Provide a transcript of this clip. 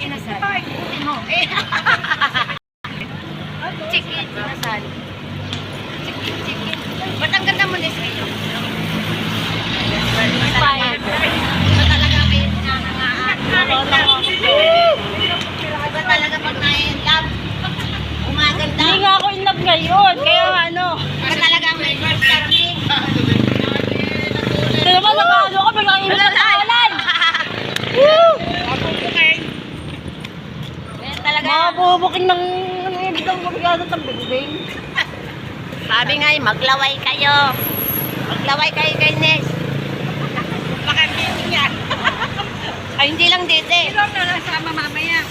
kinasal. Buti mo. Chicken, kinasal. Chicken. Ba't ang ganda mo, Leslie? Inspired. Iba talaga may nangangaan. Iba talaga pag na-in-love. Umaganda. Hindi nga ako in love ngayon. Kaya ano. Iba talaga may first turning. Ito naman, nakaano ka. Biglang in love na kalan. Talaga. Mga bubuking ng ibig ang mabigado sa bibig. Sabi nga, maglaway kayo. Maglaway kayo kay Nes. Baka meeting yan. Ay, hindi lang dito eh. Pero na lang sama mamaya.